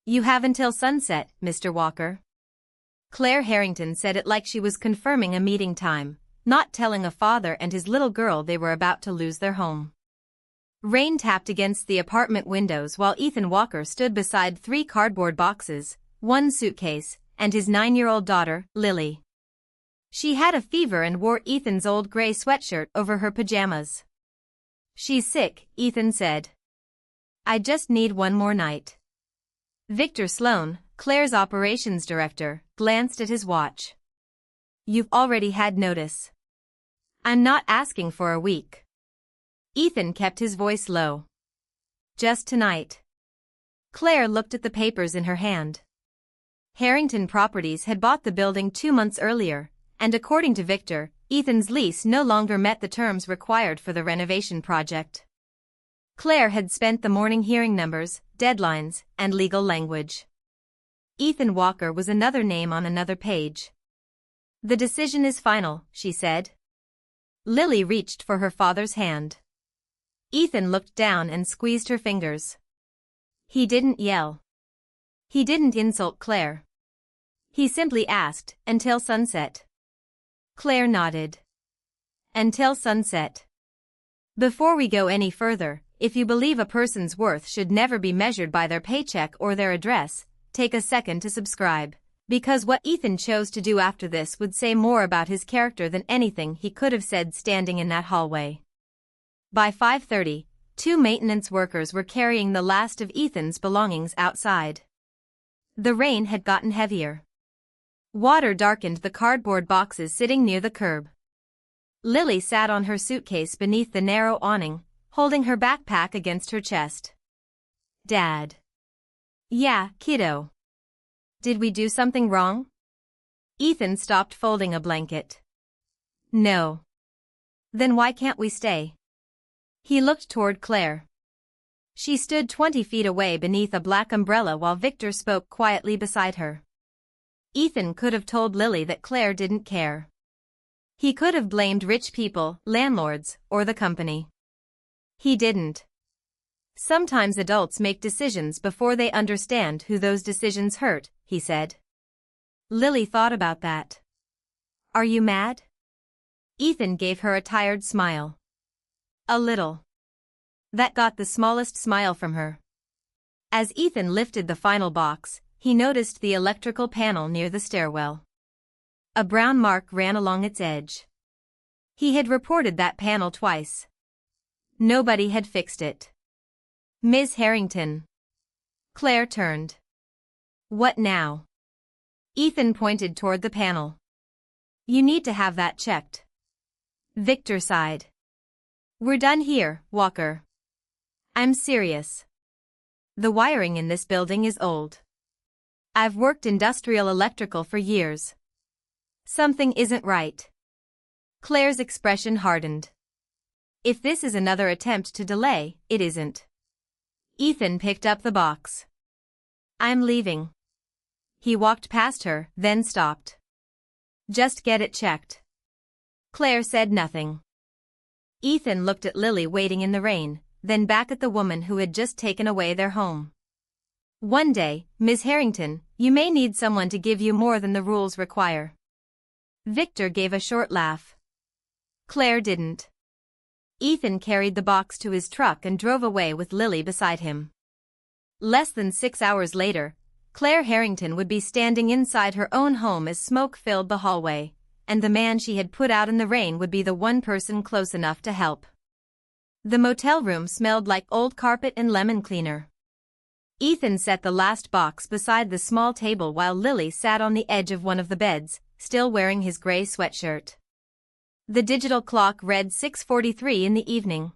You have until sunset, Mr. Walker. Claire Harrington said it like she was confirming a meeting time, not telling a father and his little girl they were about to lose their home. Rain tapped against the apartment windows while Ethan Walker stood beside 3 cardboard boxes, 1 suitcase, and his 9-year-old daughter, Lily. She had a fever and wore Ethan's old gray sweatshirt over her pajamas. She's sick, Ethan said. I just need one more night. Victor Sloan, Claire's operations director, glanced at his watch. You've already had notice. I'm not asking for a week. Ethan kept his voice low. Just tonight. Claire looked at the papers in her hand. Harrington Properties had bought the building 2 months earlier, and according to Victor, Ethan's lease no longer met the terms required for the renovation project. Claire had spent the morning hearing numbers, deadlines, and legal language. Ethan Walker was another name on another page. The decision is final, she said. Lily reached for her father's hand. Ethan looked down and squeezed her fingers. He didn't yell. He didn't insult Claire. He simply asked, until sunset. Claire nodded. Until sunset. Before we go any further, if you believe a person's worth should never be measured by their paycheck or their address, take a second to subscribe, because what Ethan chose to do after this would say more about his character than anything he could have said standing in that hallway. By 5:30, 2 maintenance workers were carrying the last of Ethan's belongings outside. The rain had gotten heavier. Water darkened the cardboard boxes sitting near the curb. Lily sat on her suitcase beneath the narrow awning, holding her backpack against her chest. Dad. Yeah, kiddo. Did we do something wrong? Ethan stopped folding a blanket. No. Then why can't we stay? He looked toward Claire. She stood 20 feet away beneath a black umbrella while Victor spoke quietly beside her. Ethan could have told Lily that Claire didn't care. He could have blamed rich people, landlords, or the company. He didn't. Sometimes adults make decisions before they understand who those decisions hurt, he said. Lily thought about that. Are you mad? Ethan gave her a tired smile. A little. That got the smallest smile from her. As Ethan lifted the final box, he noticed the electrical panel near the stairwell. A brown mark ran along its edge. He had reported that panel twice. Nobody had fixed it. Ms. Harrington. Claire turned. What now? Ethan pointed toward the panel. You need to have that checked. Victor sighed. We're done here, Walker. I'm serious. The wiring in this building is old. I've worked industrial electrical for years. Something isn't right. Claire's expression hardened. If this is another attempt to delay, it isn't. Ethan picked up the box. I'm leaving. He walked past her, then stopped. Just get it checked. Claire said nothing. Ethan looked at Lily waiting in the rain, then back at the woman who had just taken away their home. One day, Ms. Harrington, you may need someone to give you more than the rules require. Victor gave a short laugh. Claire didn't. Ethan carried the box to his truck and drove away with Lily beside him. Less than 6 hours later, Claire Harrington would be standing inside her own home as smoke filled the hallway, and the man she had put out in the rain would be the one person close enough to help. The motel room smelled like old carpet and lemon cleaner. Ethan set the last box beside the small table while Lily sat on the edge of one of the beds, still wearing his gray sweatshirt. The digital clock read 6:43 in the evening.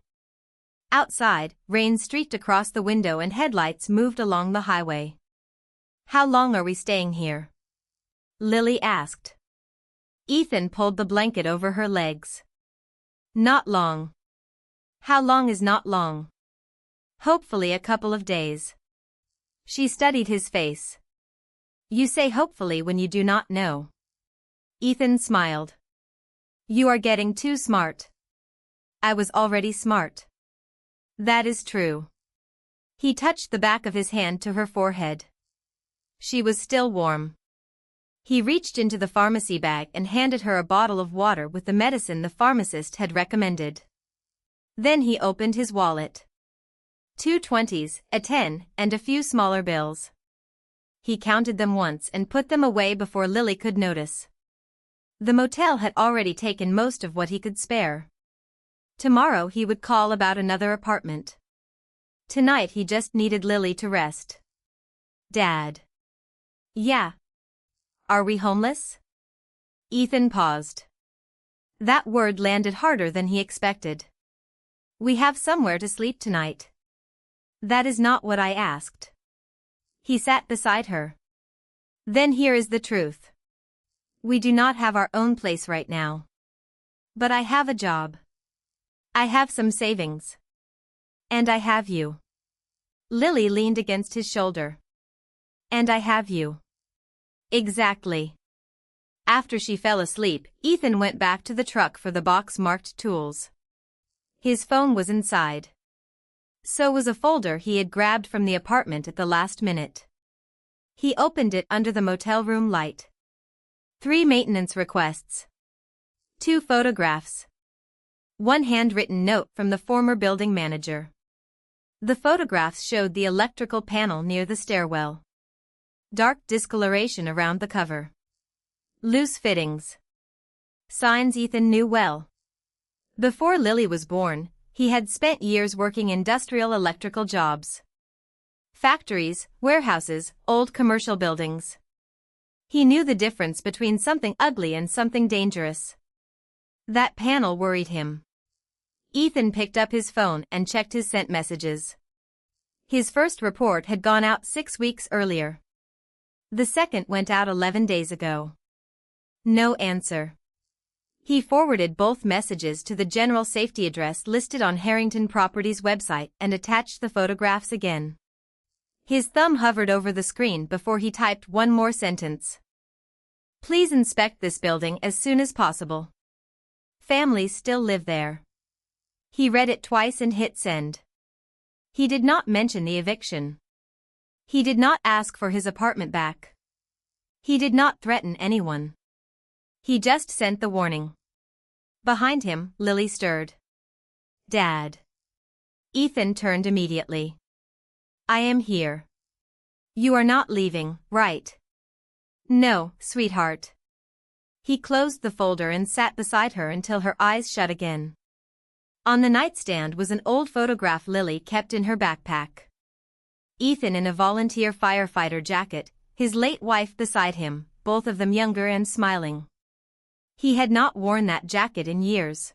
Outside, rain streaked across the window and headlights moved along the highway. How long are we staying here? Lily asked. Ethan pulled the blanket over her legs. Not long. How long is not long? Hopefully a couple of days. She studied his face. You say hopefully when you do not know. Ethan smiled. You are getting too smart. I was already smart. That is true. He touched the back of his hand to her forehead. She was still warm. He reached into the pharmacy bag and handed her a bottle of water with the medicine the pharmacist had recommended. Then he opened his wallet. 2 20s, a 10, and a few smaller bills. He counted them once and put them away before Lily could notice. The motel had already taken most of what he could spare. Tomorrow he would call about another apartment. Tonight he just needed Lily to rest. Dad. Yeah. Are we homeless? Ethan paused. That word landed harder than he expected. We have somewhere to sleep tonight. That is not what I asked. He sat beside her. Then here is the truth. We do not have our own place right now. But I have a job. I have some savings. And I have you. Lily leaned against his shoulder. And I have you. Exactly. After she fell asleep, Ethan went back to the truck for the box marked tools. His phone was inside. So was a folder he had grabbed from the apartment at the last minute. He opened it under the motel room light. 3 maintenance requests. 2 photographs. 1 handwritten note from the former building manager. The photographs showed the electrical panel near the stairwell. Dark discoloration around the cover. Loose fittings. Signs Ethan knew well. Before Lily was born, he had spent years working industrial electrical jobs. Factories, warehouses, old commercial buildings. He knew the difference between something ugly and something dangerous. That panel worried him. Ethan picked up his phone and checked his sent messages. His first report had gone out 6 weeks earlier. The second went out 11 days ago. No answer. He forwarded both messages to the general safety address listed on Harrington Properties website and attached the photographs again. His thumb hovered over the screen before he typed one more sentence. Please inspect this building as soon as possible. Families still live there. He read it twice and hit send. He did not mention the eviction. He did not ask for his apartment back. He did not threaten anyone. He just sent the warning. Behind him, Lily stirred. Dad. Ethan turned immediately. I am here. You are not leaving, right? No, sweetheart. He closed the folder and sat beside her until her eyes shut again. On the nightstand was an old photograph Lily kept in her backpack. Ethan in a volunteer firefighter jacket, his late wife beside him, both of them younger and smiling. He had not worn that jacket in years.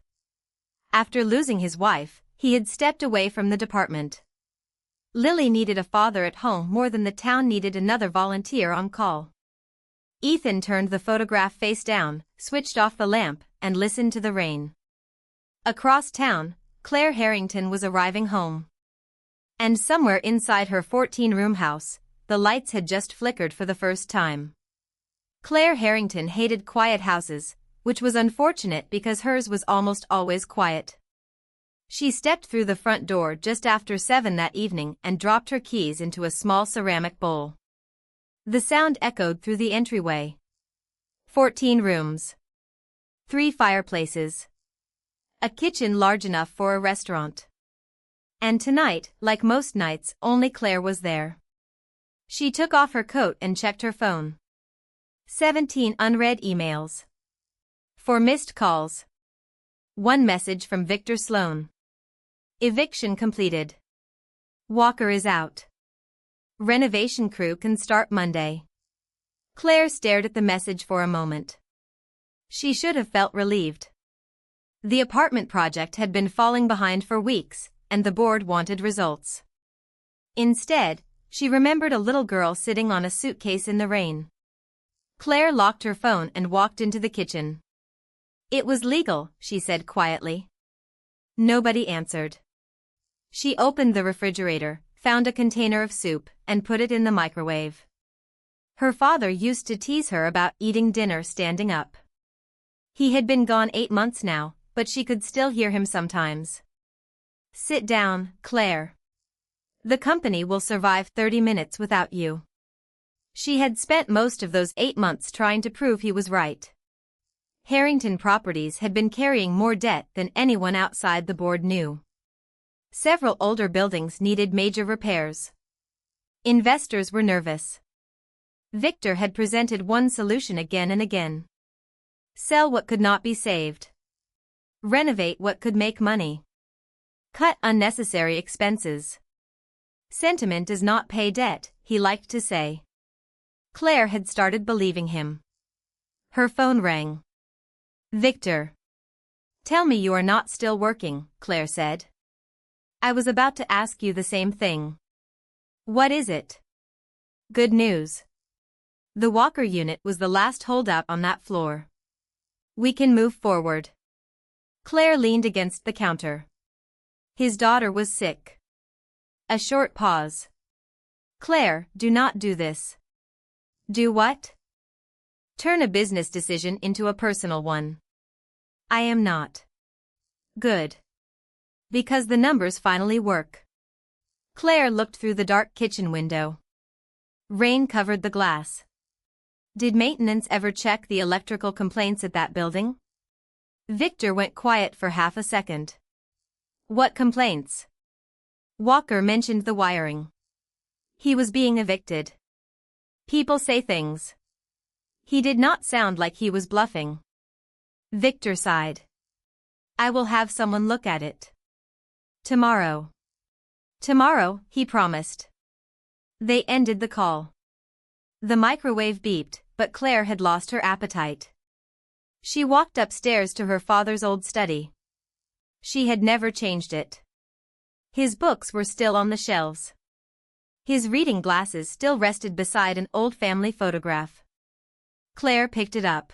After losing his wife, he had stepped away from the department. Lily needed a father at home more than the town needed another volunteer on call. Ethan turned the photograph face down, switched off the lamp, and listened to the rain. Across town, Claire Harrington was arriving home. And somewhere inside her 14-room house, the lights had just flickered for the first time. Claire Harrington hated quiet houses, which was unfortunate because hers was almost always quiet. She stepped through the front door just after 7 that evening and dropped her keys into a small ceramic bowl. The sound echoed through the entryway. 14 rooms. 3 fireplaces. A kitchen large enough for a restaurant. And tonight, like most nights, only Claire was there. She took off her coat and checked her phone. 17 unread emails. 4 missed calls. 1 message from Victor Sloan. Eviction completed. Walker is out. Renovation crew can start Monday. Claire stared at the message for a moment. She should have felt relieved. The apartment project had been falling behind for weeks, and the board wanted results. Instead, she remembered a little girl sitting on a suitcase in the rain. Claire locked her phone and walked into the kitchen. It was legal, she said quietly. Nobody answered. She opened the refrigerator, found a container of soup, and put it in the microwave. Her father used to tease her about eating dinner standing up. He had been gone 8 months now, but she could still hear him sometimes. Sit down, Claire. The company will survive 30 minutes without you. She had spent most of those 8 months trying to prove he was right. Harrington Properties had been carrying more debt than anyone outside the board knew. Several older buildings needed major repairs. Investors were nervous. Victor had presented one solution again and again. Sell what could not be saved. Renovate what could make money. Cut unnecessary expenses. Sentiment does not pay debt, he liked to say. Claire had started believing him. Her phone rang. Victor. Tell me you are not still working, Claire said. I was about to ask you the same thing. What is it? Good news. The Walker unit was the last holdout on that floor. We can move forward. Claire leaned against the counter. His daughter was sick. A short pause. Claire, do not do this. Do what? Turn a business decision into a personal one. I am not. Good. Because the numbers finally work. Claire looked through the dark kitchen window. Rain covered the glass. Did maintenance ever check the electrical complaints at that building? Victor went quiet for half a second. What complaints? Walker mentioned the wiring. He was being evicted. People say things. He did not sound like he was bluffing. Victor sighed. I will have someone look at it. Tomorrow. Tomorrow, he promised. They ended the call. The microwave beeped, but Claire had lost her appetite. She walked upstairs to her father's old study. She had never changed it. His books were still on the shelves. His reading glasses still rested beside an old family photograph. Claire picked it up.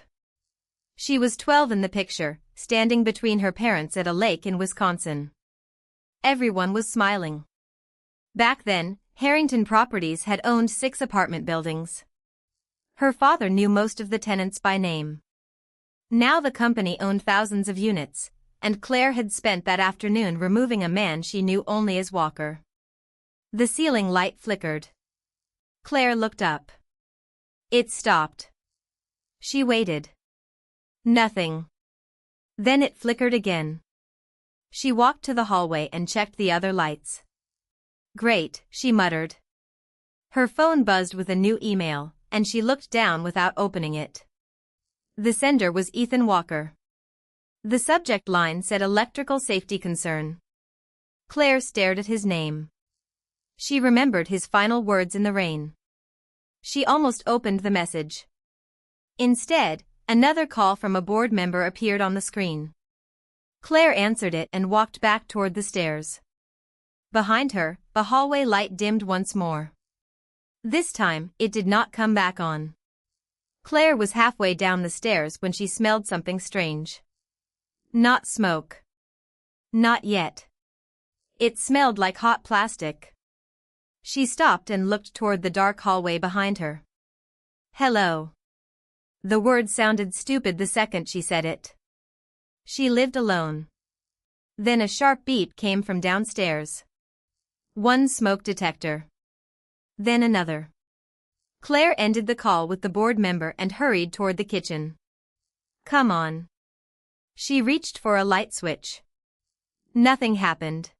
She was 12 in the picture, standing between her parents at a lake in Wisconsin. Everyone was smiling. Back then, Harrington Properties had owned 6 apartment buildings. Her father knew most of the tenants by name. Now the company owned thousands of units, and Claire had spent that afternoon removing a man she knew only as Walker. The ceiling light flickered. Claire looked up. It stopped. She waited. Nothing. Then it flickered again. She walked to the hallway and checked the other lights. Great, she muttered. Her phone buzzed with a new email, and she looked down without opening it. The sender was Ethan Walker. The subject line said electrical safety concern. Claire stared at his name. She remembered his final words in the rain. She almost opened the message. Instead, another call from a board member appeared on the screen. Claire answered it and walked back toward the stairs. Behind her, the hallway light dimmed once more. This time, it did not come back on. Claire was halfway down the stairs when she smelled something strange. Not smoke. Not yet. It smelled like hot plastic. She stopped and looked toward the dark hallway behind her. Hello. The word sounded stupid the second she said it. She lived alone. Then a sharp beep came from downstairs. One smoke detector. Then another. Claire ended the call with the board member and hurried toward the kitchen. Come on. She reached for a light switch. Nothing happened.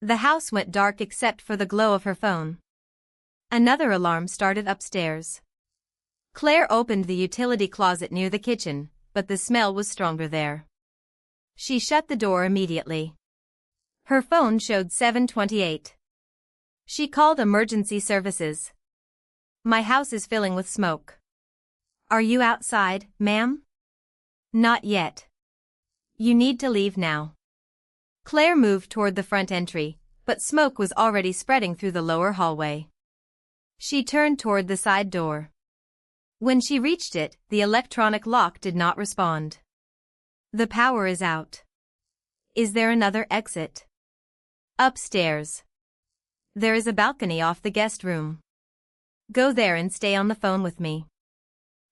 The house went dark except for the glow of her phone. Another alarm started upstairs. Claire opened the utility closet near the kitchen, but the smell was stronger there. She shut the door immediately. Her phone showed 7:28. She called emergency services. My house is filling with smoke. Are you outside, ma'am? Not yet. You need to leave now. Claire moved toward the front entry, but smoke was already spreading through the lower hallway. She turned toward the side door. When she reached it, the electronic lock did not respond. The power is out. Is there another exit? Upstairs. There is a balcony off the guest room. Go there and stay on the phone with me.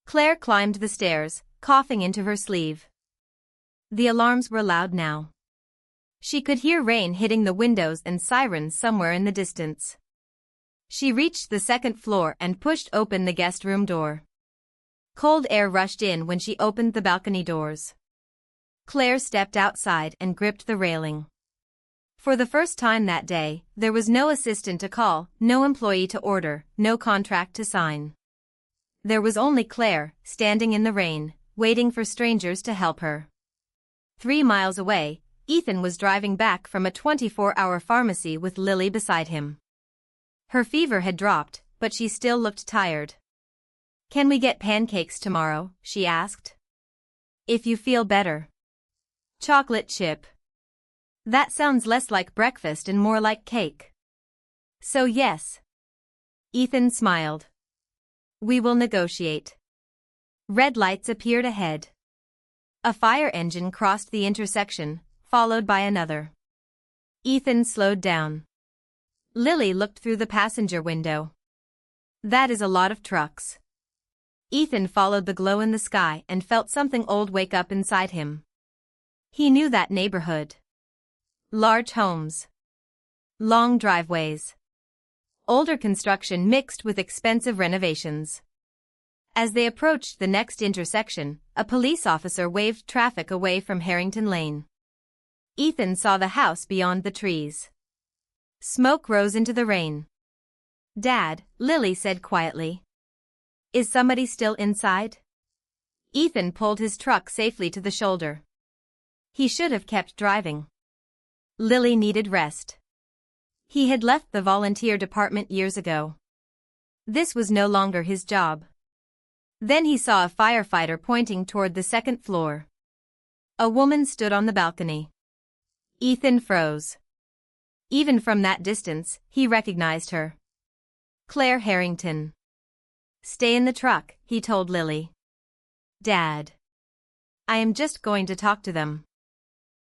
Claire climbed the stairs, coughing into her sleeve. The alarms were loud now. She could hear rain hitting the windows and sirens somewhere in the distance. She reached the second floor and pushed open the guest room door. Cold air rushed in when she opened the balcony doors. Claire stepped outside and gripped the railing. For the first time that day, there was no assistant to call, no employee to order, no contract to sign. There was only Claire, standing in the rain, waiting for strangers to help her. 3 miles away, Ethan was driving back from a 24-hour pharmacy with Lily beside him. Her fever had dropped, but she still looked tired. "Can we get pancakes tomorrow?" she asked. "If you feel better." "Chocolate chip." "That sounds less like breakfast and more like cake." "So yes." Ethan smiled. "We will negotiate." Red lights appeared ahead. A fire engine crossed the intersection, followed by another. Ethan slowed down. Lily looked through the passenger window. "That is a lot of trucks." Ethan followed the glow in the sky and felt something old wake up inside him. He knew that neighborhood. Large homes. Long driveways. Older construction mixed with expensive renovations. As they approached the next intersection, a police officer waved traffic away from Harrington Lane. Ethan saw the house beyond the trees. Smoke rose into the rain. "Dad," Lily said quietly. "Is somebody still inside?" Ethan pulled his truck safely to the shoulder. He should have kept driving. Lily needed rest. He had left the volunteer department years ago. This was no longer his job. Then he saw a firefighter pointing toward the second floor. A woman stood on the balcony. Ethan froze. Even from that distance, he recognized her. Claire Harrington. "Stay in the truck," he told Lily. "Dad. I am just going to talk to them."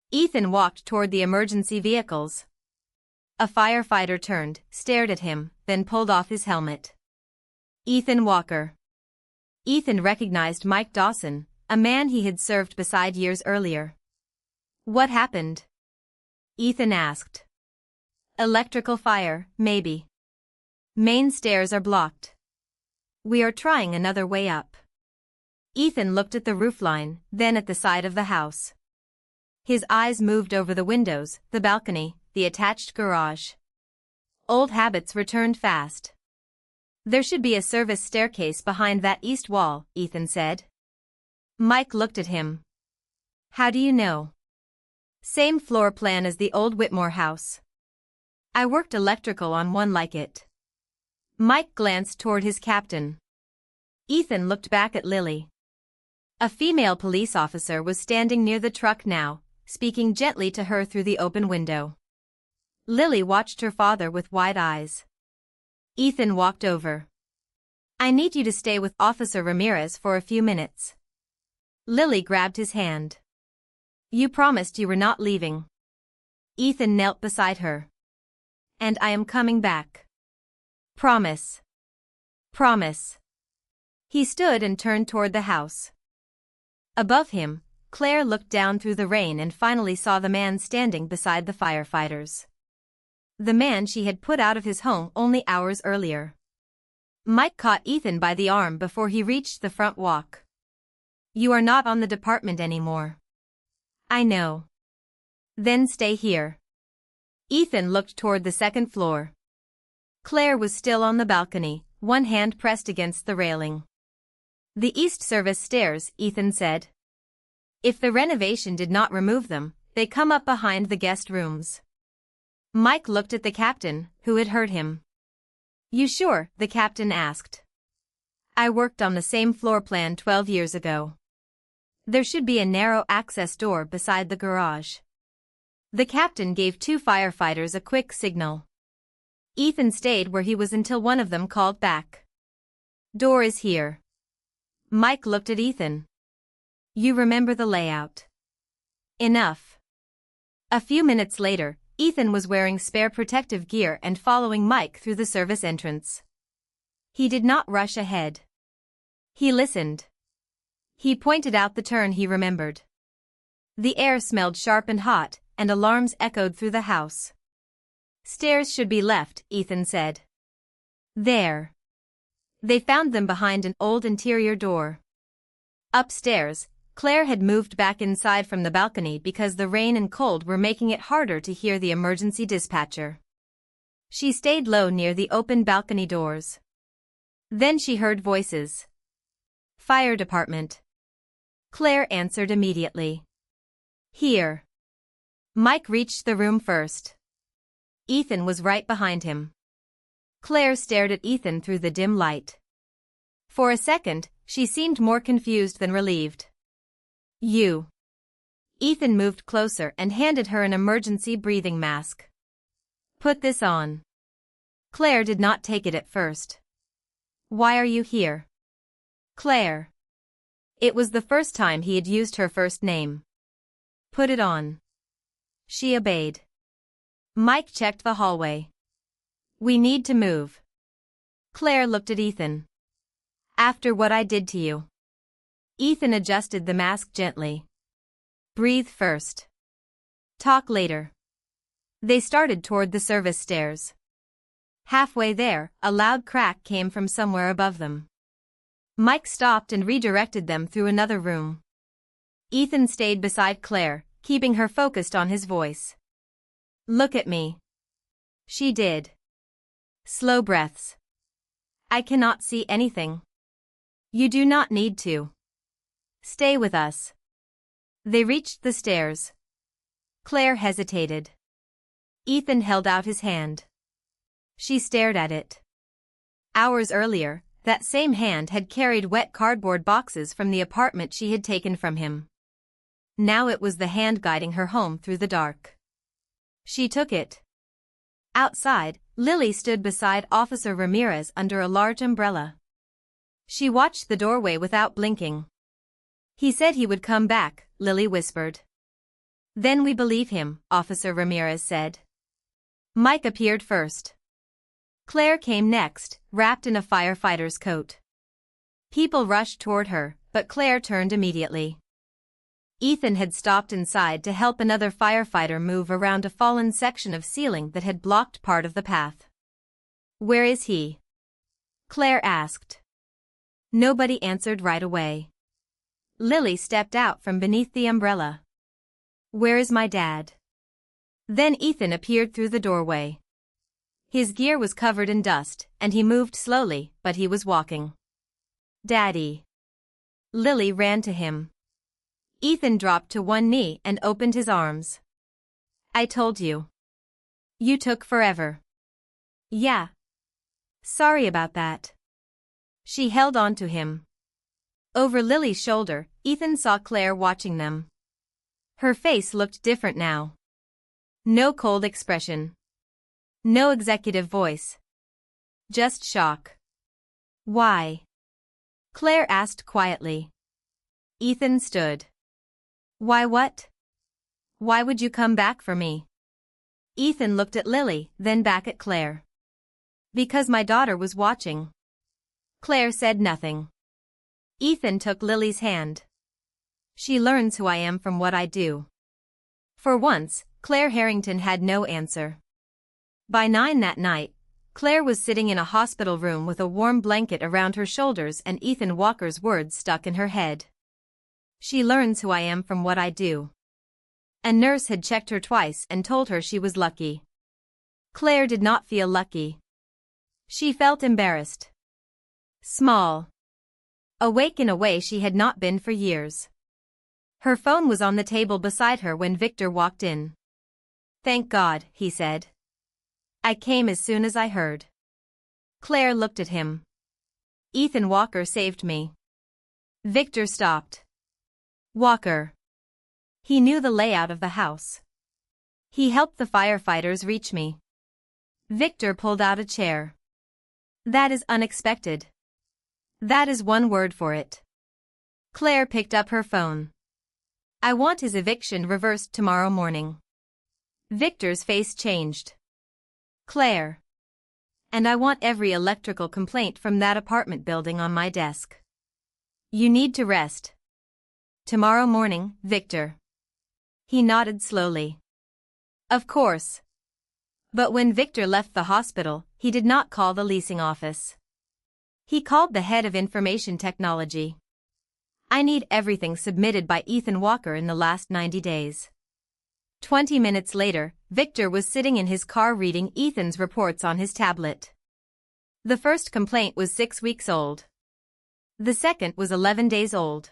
Ethan walked toward the emergency vehicles. A firefighter turned, stared at him, then pulled off his helmet. Ethan Walker. Ethan recognized Mike Dawson, a man he had served beside years earlier. "What happened?" Ethan asked. "Electrical fire, maybe. Main stairs are blocked. We are trying another way up." Ethan looked at the roofline, then at the side of the house. His eyes moved over the windows, the balcony, the attached garage. Old habits returned fast. "There should be a service staircase behind that east wall," Ethan said. Mike looked at him. "How do you know?" "Same floor plan as the old Whitmore house. I worked electrical on one like it." Mike glanced toward his captain. Ethan looked back at Lily. A female police officer was standing near the truck now, speaking gently to her through the open window. Lily watched her father with wide eyes. Ethan walked over. "I need you to stay with Officer Ramirez for a few minutes." Lily grabbed his hand. "You promised you were not leaving." Ethan knelt beside her. "And I am coming back." "Promise." "Promise." He stood and turned toward the house. Above him, Claire looked down through the rain and finally saw the man standing beside the firefighters. The man she had put out of his home only hours earlier. Mike caught Ethan by the arm before he reached the front walk. "You are not on the department anymore." "I know." "Then stay here." Ethan looked toward the second floor. Claire was still on the balcony, one hand pressed against the railing. "The East Service stairs," Ethan said. "If the renovation did not remove them, they come up behind the guest rooms." Mike looked at the captain, who had heard him. "You sure?" the captain asked. "I worked on the same floor plan 12 years ago. There should be a narrow access door beside the garage." The captain gave 2 firefighters a quick signal. Ethan stayed where he was until one of them called back. "Door is here." Mike looked at Ethan. "You remember the layout." "Enough." A few minutes later, Ethan was wearing spare protective gear and following Mike through the service entrance. He did not rush ahead. He listened. He pointed out the turn he remembered. The air smelled sharp and hot, and alarms echoed through the house. "Stairs should be left," Ethan said. There. They found them behind an old interior door. Upstairs, Claire had moved back inside from the balcony because the rain and cold were making it harder to hear the emergency dispatcher. She stayed low near the open balcony doors. Then she heard voices. Fire department. Claire answered immediately. Here. Mike reached the room first. Ethan was right behind him. Claire stared at Ethan through the dim light. For a second, she seemed more confused than relieved. You. Ethan moved closer and handed her an emergency breathing mask. Put this on. Claire did not take it at first. Why are you here? Claire. It was the first time he had used her first name. Put it on. She obeyed. Mike checked the hallway. We need to move. Claire looked at Ethan. After what I did to you. Ethan adjusted the mask gently. Breathe first. Talk later. They started toward the service stairs. Halfway there, a loud crack came from somewhere above them. Mike stopped and redirected them through another room. Ethan stayed beside Claire, keeping her focused on his voice. Look at me. She did. Slow breaths. I cannot see anything. You do not need to. Stay with us. They reached the stairs. Claire hesitated. Ethan held out his hand. She stared at it. Hours earlier, that same hand had carried wet cardboard boxes from the apartment she had taken from him. Now it was the hand guiding her home through the dark. She took it. Outside, Lily stood beside Officer Ramirez under a large umbrella. She watched the doorway without blinking. He said he would come back, Lily whispered. Then we believe him, Officer Ramirez said. Mike appeared first. Claire came next, wrapped in a firefighter's coat. People rushed toward her, but Claire turned immediately. Ethan had stopped inside to help another firefighter move around a fallen section of ceiling that had blocked part of the path. Where is he? Claire asked. Nobody answered right away. Lily stepped out from beneath the umbrella. Where is my dad? Then Ethan appeared through the doorway. His gear was covered in dust, and he moved slowly, but he was walking. Daddy. Lily ran to him. Ethan dropped to one knee and opened his arms. I told you. You took forever. Yeah. Sorry about that. She held on to him. Over Lily's shoulder, Ethan saw Claire watching them. Her face looked different now. No cold expression. No executive voice. Just shock. Why? Claire asked quietly. Ethan stood. Why what? Why would you come back for me? Ethan looked at Lily, then back at Claire. Because my daughter was watching. Claire said nothing. Ethan took Lily's hand. She learns who I am from what I do. For once, Claire Harrington had no answer. By 9 that night, Claire was sitting in a hospital room with a warm blanket around her shoulders and Ethan Walker's words stuck in her head. She learns who I am from what I do. A nurse had checked her twice and told her she was lucky. Claire did not feel lucky. She felt embarrassed. Small. Awake in a way she had not been for years. Her phone was on the table beside her when Victor walked in. Thank God, he said. I came as soon as I heard. Claire looked at him. Ethan Walker saved me. Victor stopped. Walker. He knew the layout of the house. He helped the firefighters reach me. Victor pulled out a chair. That is unexpected. That is one word for it. Claire picked up her phone. I want his eviction reversed tomorrow morning. Victor's face changed. Claire. And I want every electrical complaint from that apartment building on my desk. You need to rest. Tomorrow morning, Victor. He nodded slowly. Of course. But when Victor left the hospital, he did not call the leasing office. He called the head of information technology. I need everything submitted by Ethan Walker in the last 90 days. 20 minutes later, Victor was sitting in his car reading Ethan's reports on his tablet. The first complaint was 6 weeks old. The second was 11 days old.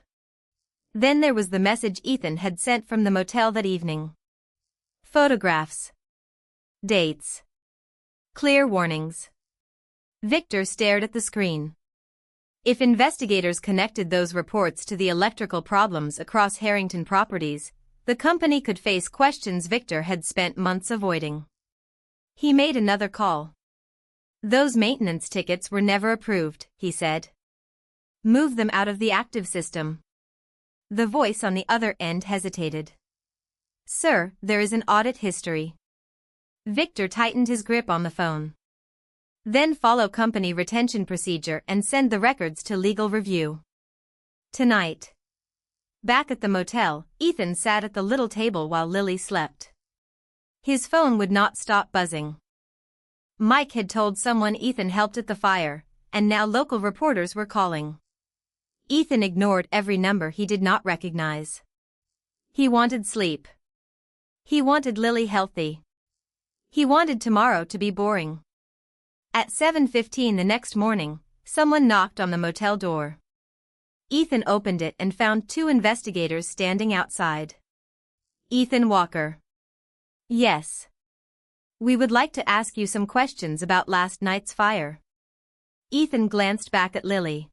Then there was the message Ethan had sent from the motel that evening. Photographs. Dates. Clear warnings. Victor stared at the screen. If investigators connected those reports to the electrical problems across Harrington properties, the company could face questions Victor had spent months avoiding. He made another call. Those maintenance tickets were never approved, he said. Move them out of the active system. The voice on the other end hesitated. Sir, there is an audit history. Victor tightened his grip on the phone. Then follow company retention procedure and send the records to legal review. Tonight. Back at the motel, Ethan sat at the little table while Lily slept. His phone would not stop buzzing. Mike had told someone Ethan helped at the fire, and now local reporters were calling. Ethan ignored every number he did not recognize. He wanted sleep. He wanted Lily healthy. He wanted tomorrow to be boring. At 7:15 the next morning, someone knocked on the motel door. Ethan opened it and found 2 investigators standing outside. Ethan Walker. Yes. We would like to ask you some questions about last night's fire. Ethan glanced back at Lily.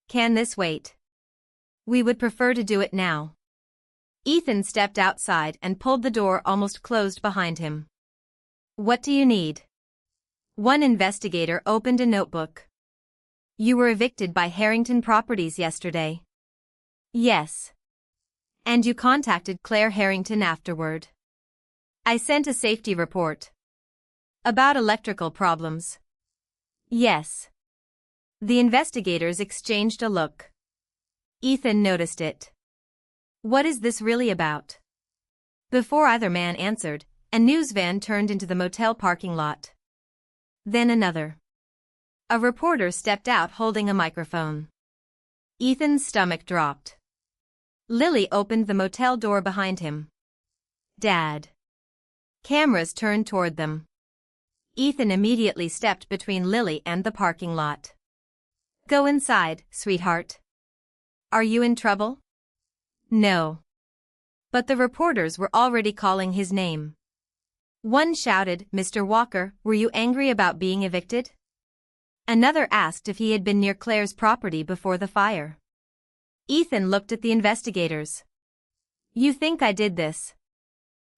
Can this wait? We would prefer to do it now. Ethan stepped outside and pulled the door almost closed behind him. What do you need? One investigator opened a notebook. You were evicted by Harrington Properties yesterday. Yes. And you contacted Claire Harrington afterward. I sent a safety report. About electrical problems. Yes. The investigators exchanged a look. Ethan noticed it. What is this really about? Before either man answered, a news van turned into the motel parking lot. Then another. A reporter stepped out holding a microphone. Ethan's stomach dropped. Lily opened the motel door behind him. Dad. Cameras turned toward them. Ethan immediately stepped between Lily and the parking lot. Go inside, sweetheart. Are you in trouble? No. But the reporters were already calling his name. One shouted, Mr. Walker, were you angry about being evicted? Another asked if he had been near Claire's property before the fire. Ethan looked at the investigators. You think I did this?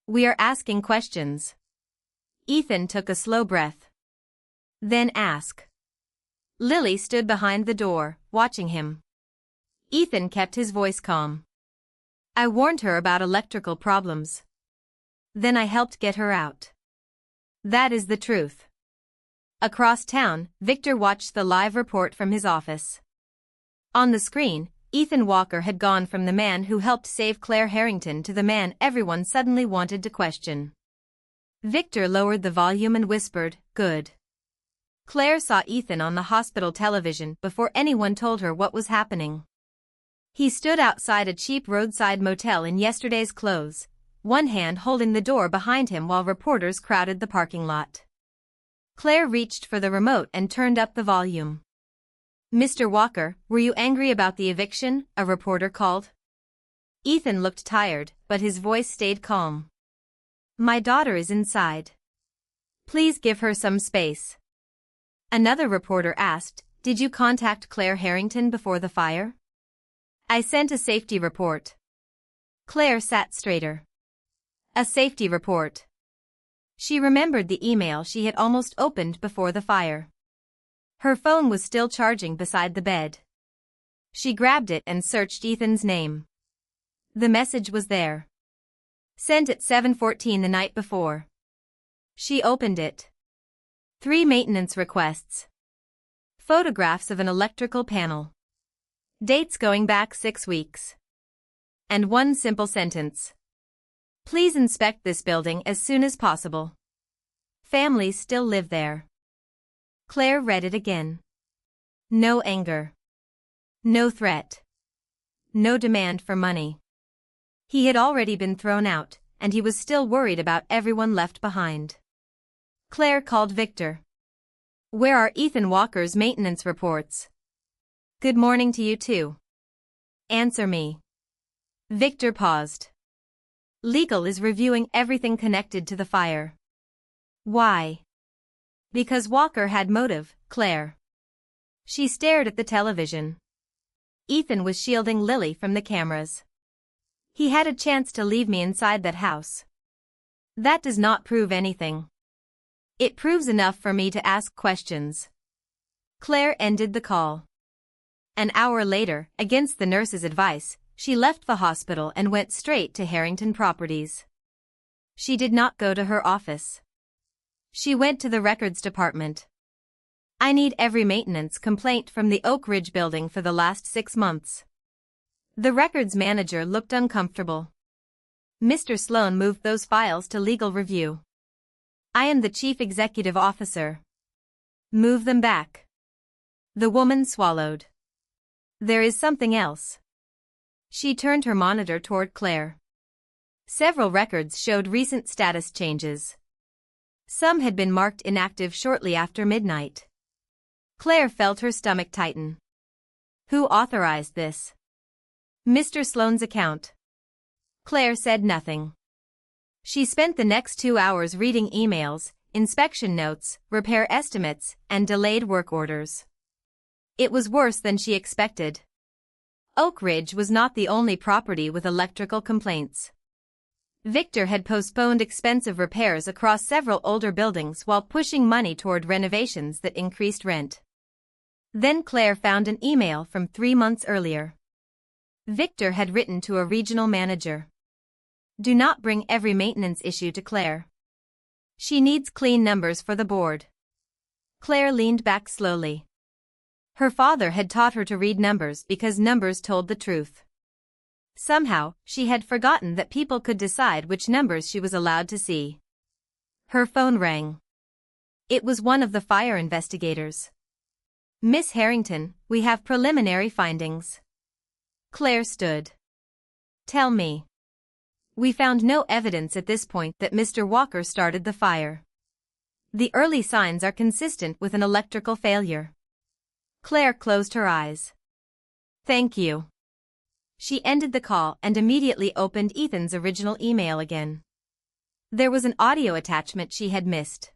We are asking questions. Ethan took a slow breath. Then ask. Lily stood behind the door, watching him. Ethan kept his voice calm. I warned her about electrical problems. Then I helped get her out. That is the truth. Across town, Victor watched the live report from his office. On the screen, Ethan Walker had gone from the man who helped save Claire Harrington to the man everyone suddenly wanted to question. Victor lowered the volume and whispered, Good. Claire saw Ethan on the hospital television before anyone told her what was happening. He stood outside a cheap roadside motel in yesterday's clothes, one hand holding the door behind him while reporters crowded the parking lot. Claire reached for the remote and turned up the volume. Mr. Walker, were you angry about the eviction? A reporter called. Ethan looked tired, but his voice stayed calm. My daughter is inside. Please give her some space. Another reporter asked, Did you contact Claire Harrington before the fire? I sent a safety report. Claire sat straighter. A safety report. She remembered the email she had almost opened before the fire. Her phone was still charging beside the bed. She grabbed it and searched Ethan's name. The message was there. Sent at 7:14 the night before. She opened it. 3 maintenance requests. Photographs of an electrical panel. Dates going back 6 weeks. And one simple sentence. Please inspect this building as soon as possible. Families still live there. Claire read it again. No anger. No threat. No demand for money. He had already been thrown out, and he was still worried about everyone left behind. Claire called Victor. Where are Ethan Walker's maintenance reports? Good morning to you too. Answer me. Victor paused. Legal is reviewing everything connected to the fire. Why? Because Walker had motive, Claire. She stared at the television. Ethan was shielding Lily from the cameras. He had a chance to leave me inside that house. That does not prove anything. It proves enough for me to ask questions. Claire ended the call. An hour later, against the nurse's advice, she left the hospital and went straight to Harrington Properties. She did not go to her office. She went to the records department. I need every maintenance complaint from the Oak Ridge building for the last 6 months. The records manager looked uncomfortable. Mr. Sloan moved those files to legal review. I am the chief executive officer. Move them back. The woman swallowed. There is something else. She turned her monitor toward Claire. Several records showed recent status changes. Some had been marked inactive shortly after midnight. Claire felt her stomach tighten. Who authorized this? Mr. Sloan's account. Claire said nothing. She spent the next 2 hours reading emails, inspection notes, repair estimates, and delayed work orders. It was worse than she expected. Oak Ridge was not the only property with electrical complaints. Victor had postponed expensive repairs across several older buildings while pushing money toward renovations that increased rent. Then Claire found an email from 3 months earlier. Victor had written to a regional manager. Do not bring every maintenance issue to Claire. She needs clean numbers for the board. Claire leaned back slowly. Her father had taught her to read numbers because numbers told the truth. Somehow, she had forgotten that people could decide which numbers she was allowed to see. Her phone rang. It was one of the fire investigators. Miss Harrington, we have preliminary findings. Claire stood. Tell me. We found no evidence at this point that Mr. Walker started the fire. The early signs are consistent with an electrical failure. Claire closed her eyes. Thank you. She ended the call and immediately opened Ethan's original email again. There was an audio attachment she had missed.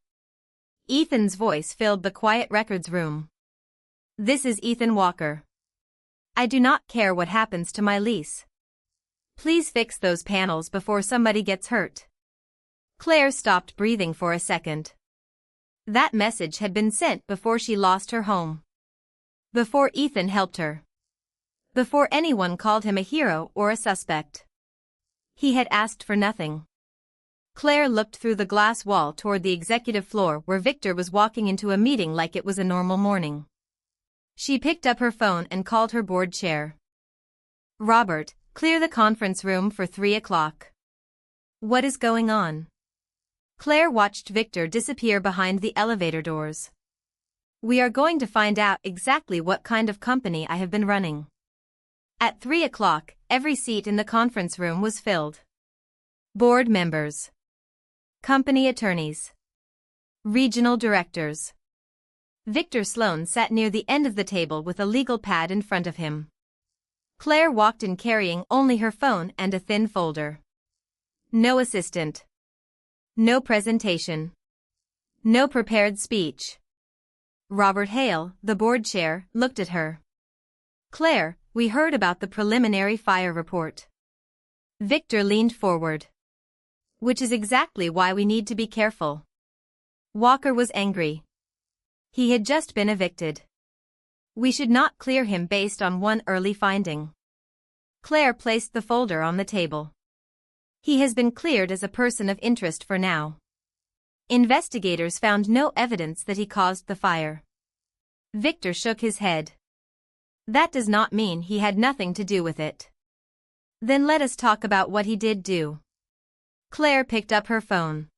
Ethan's voice filled the quiet records room. This is Ethan Walker. I do not care what happens to my lease. Please fix those panels before somebody gets hurt. Claire stopped breathing for a second. That message had been sent before she lost her home. Before Ethan helped her. Before anyone called him a hero or a suspect. He had asked for nothing. Claire looked through the glass wall toward the executive floor where Victor was walking into a meeting like it was a normal morning. She picked up her phone and called her board chair. Robert, clear the conference room for 3 o'clock. What is going on? Claire watched Victor disappear behind the elevator doors. We are going to find out exactly what kind of company I have been running. At 3 o'clock, every seat in the conference room was filled. Board members. Company attorneys. Regional directors. Victor Sloan sat near the end of the table with a legal pad in front of him. Claire walked in carrying only her phone and a thin folder. No assistant. No presentation. No prepared speech. Robert Hale, the board chair, looked at her. Claire, we heard about the preliminary fire report. Victor leaned forward. Which is exactly why we need to be careful. Walker was angry. He had just been evicted. We should not clear him based on one early finding. Claire placed the folder on the table. He has been cleared as a person of interest for now. Investigators found no evidence that he caused the fire. Victor shook his head. That does not mean he had nothing to do with it. Then let us talk about what he did do. Claire picked up her phone.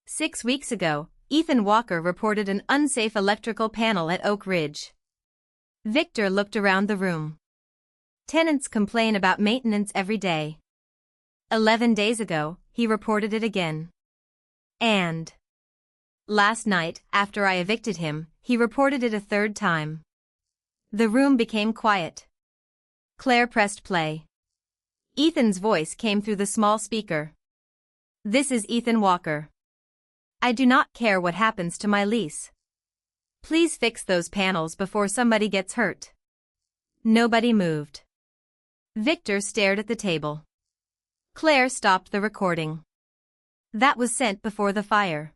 6 weeks ago, Ethan Walker reported an unsafe electrical panel at Oak Ridge. Victor looked around the room. Tenants complain about maintenance every day. 11 days ago, he reported it again. And last night, after I evicted him, he reported it a third time. The room became quiet. Claire pressed play. Ethan's voice came through the small speaker. This is Ethan Walker. I do not care what happens to my lease. Please fix those panels before somebody gets hurt. Nobody moved. Victor stared at the table. Claire stopped the recording. That was sent before the fire.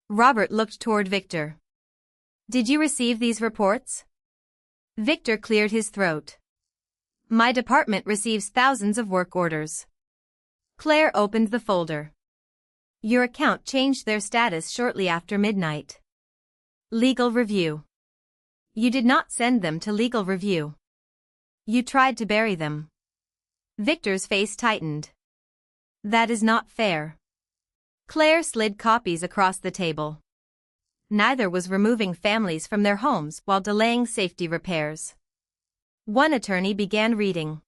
Robert looked toward Victor. Did you receive these reports? Victor cleared his throat. My department receives thousands of work orders. Claire opened the folder. Your account changed their status shortly after midnight. Legal review. You did not send them to legal review. You tried to bury them. Victor's face tightened. That is not fair. Claire slid copies across the table. Neither was removing families from their homes while delaying safety repairs. One attorney began reading.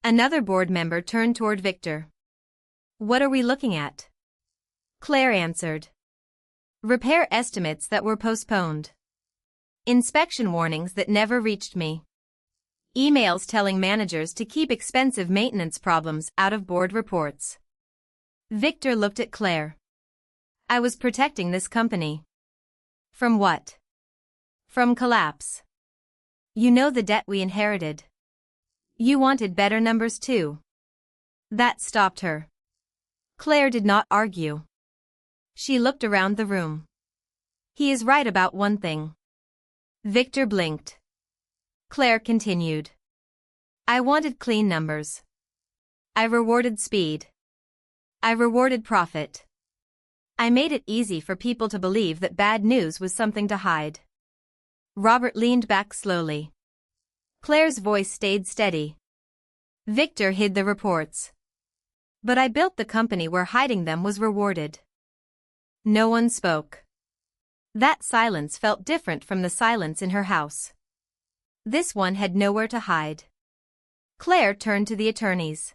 Another board member turned toward Victor. What are we looking at? Claire answered. Repair estimates that were postponed. Inspection warnings that never reached me. Emails telling managers to keep expensive maintenance problems out of board reports. Victor looked at Claire. I was protecting this company. From what? From collapse. You know the debt we inherited. You wanted better numbers too. That stopped her. Claire did not argue. She looked around the room. He is right about one thing. Victor blinked. Claire continued. I wanted clean numbers. I rewarded speed. I rewarded profit. I made it easy for people to believe that bad news was something to hide. Robert leaned back slowly. Claire's voice stayed steady. Victor hid the reports. But I built the company where hiding them was rewarded. No one spoke. That silence felt different from the silence in her house. This one had nowhere to hide. Claire turned to the attorneys.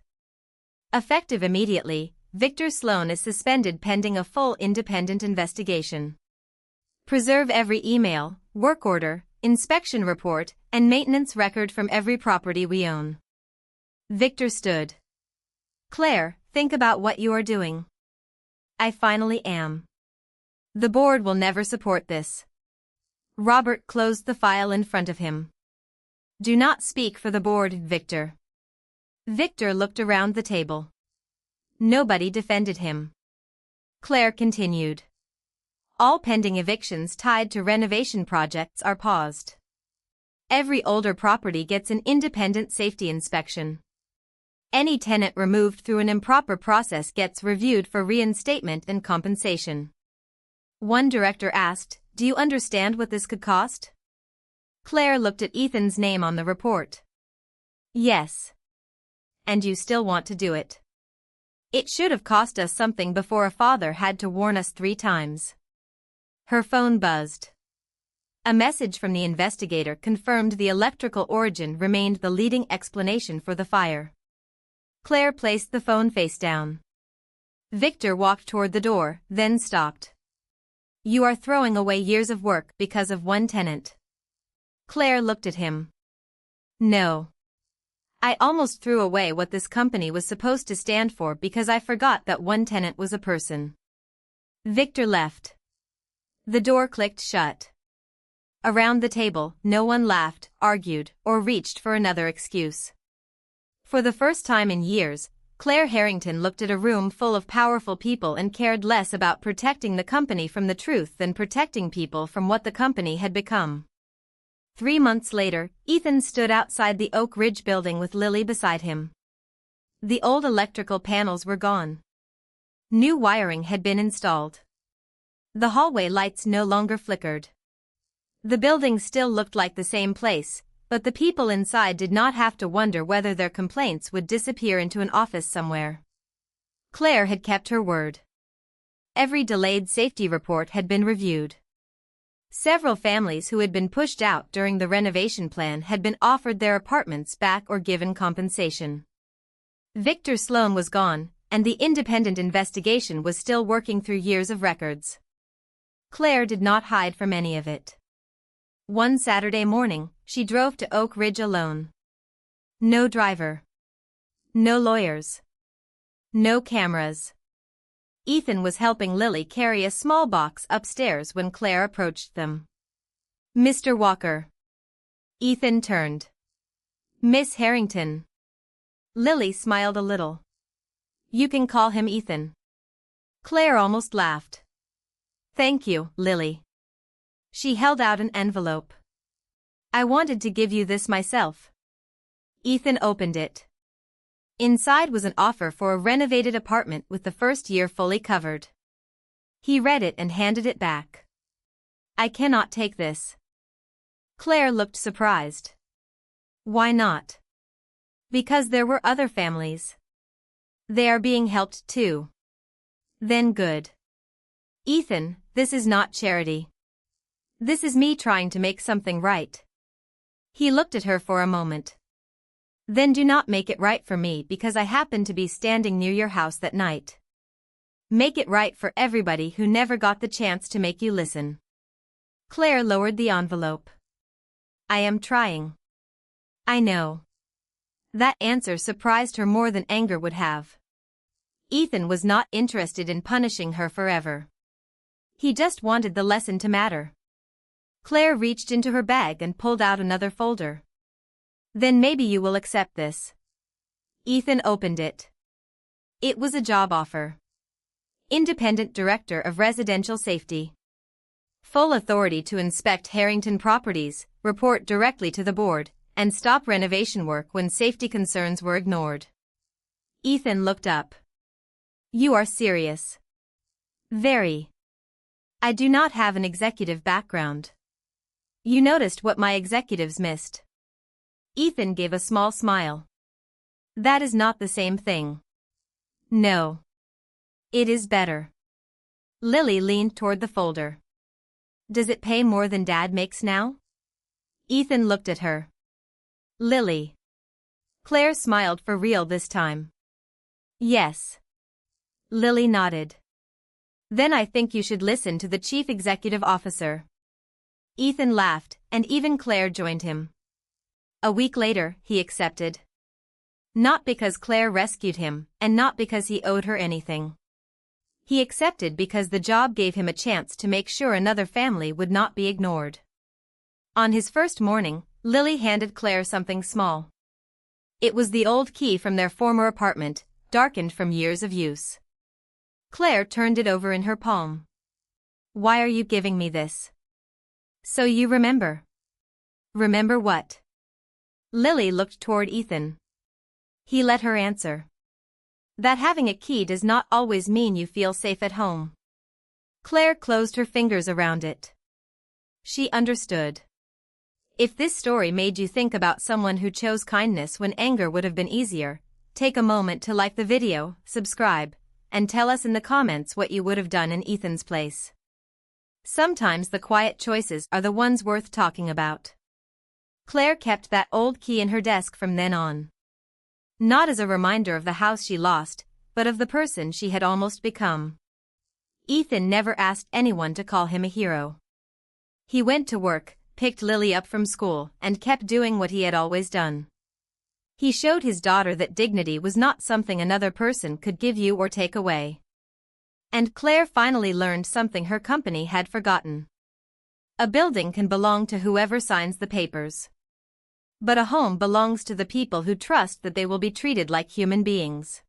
Effective immediately, Victor Sloan is suspended pending a full independent investigation. Preserve every email, work order, inspection report, and maintenance record from every property we own. Victor stood. Claire, think about what you are doing. I finally am. The board will never support this. Robert closed the file in front of him. Do not speak for the board, Victor. Victor looked around the table. Nobody defended him. Claire continued. All pending evictions tied to renovation projects are paused. Every older property gets an independent safety inspection. Any tenant removed through an improper process gets reviewed for reinstatement and compensation. One director asked, Do you understand what this could cost? Claire looked at Ethan's name on the report. Yes. And you still want to do it. It should have cost us something before a father had to warn us 3 times. Her phone buzzed. A message from the investigator confirmed the electrical origin remained the leading explanation for the fire. Claire placed the phone face down. Victor walked toward the door, then stopped. You are throwing away years of work because of one tenant. Claire looked at him. No. I almost threw away what this company was supposed to stand for because I forgot that one tenant was a person. Victor left. The door clicked shut. Around the table, no one laughed, argued, or reached for another excuse. For the first time in years, Claire Harrington looked at a room full of powerful people and cared less about protecting the company from the truth than protecting people from what the company had become. 3 months later, Ethan stood outside the Oak Ridge building with Lily beside him. The old electrical panels were gone. New wiring had been installed. The hallway lights no longer flickered. The building still looked like the same place, but the people inside did not have to wonder whether their complaints would disappear into an office somewhere. Claire had kept her word. Every delayed safety report had been reviewed. Several families who had been pushed out during the renovation plan had been offered their apartments back or given compensation. Victor Sloan was gone, and the independent investigation was still working through years of records. Claire did not hide from any of it. One Saturday morning, she drove to Oak Ridge alone. No driver. No lawyers. No cameras. Ethan was helping Lily carry a small box upstairs when Claire approached them. "Mr. Walker." Ethan turned. "Miss Harrington." Lily smiled a little. "You can call him Ethan." Claire almost laughed. "Thank you, Lily." She held out an envelope. "I wanted to give you this myself." Ethan opened it. Inside was an offer for a renovated apartment with the first year fully covered. He read it and handed it back. "I cannot take this." Claire looked surprised. "Why not?" "Because there were other families. They are being helped too." "Then good." "Ethan, this is not charity. This is me trying to make something right." He looked at her for a moment. "Then do not make it right for me because I happen to be standing near your house that night. Make it right for everybody who never got the chance to make you listen." Claire lowered the envelope. "I am trying." "I know." That answer surprised her more than anger would have. Ethan was not interested in punishing her forever. He just wanted the lesson to matter. Claire reached into her bag and pulled out another folder. "Then maybe you will accept this." Ethan opened it. It was a job offer. Independent Director of Residential Safety. Full authority to inspect Harrington properties, report directly to the board, and stop renovation work when safety concerns were ignored. Ethan looked up. "You are serious." "Very. I do not have an executive background." "You noticed what my executives missed." Ethan gave a small smile. "That is not the same thing." "No. It is better." Lily leaned toward the folder. "Does it pay more than Dad makes now?" Ethan looked at her. "Lily." Claire smiled for real this time. "Yes." Lily nodded. "Then I think you should listen to the Chief Executive Officer." Ethan laughed, and even Claire joined him. A week later, he accepted. Not because Claire rescued him, and not because he owed her anything. He accepted because the job gave him a chance to make sure another family would not be ignored. On his first morning, Lily handed Claire something small. It was the old key from their former apartment, darkened from years of use. Claire turned it over in her palm. "Why are you giving me this?" "So you remember." "Remember what?" Lily looked toward Ethan. He let her answer. "That having a key does not always mean you feel safe at home." Claire closed her fingers around it. She understood. If this story made you think about someone who chose kindness when anger would have been easier, take a moment to like the video, subscribe, and tell us in the comments what you would have done in Ethan's place. Sometimes the quiet choices are the ones worth talking about. Claire kept that old key in her desk from then on. Not as a reminder of the house she lost, but of the person she had almost become. Ethan never asked anyone to call him a hero. He went to work, picked Lily up from school, and kept doing what he had always done. He showed his daughter that dignity was not something another person could give you or take away. And Claire finally learned something her company had forgotten. A building can belong to whoever signs the papers. But a home belongs to the people who trust that they will be treated like human beings.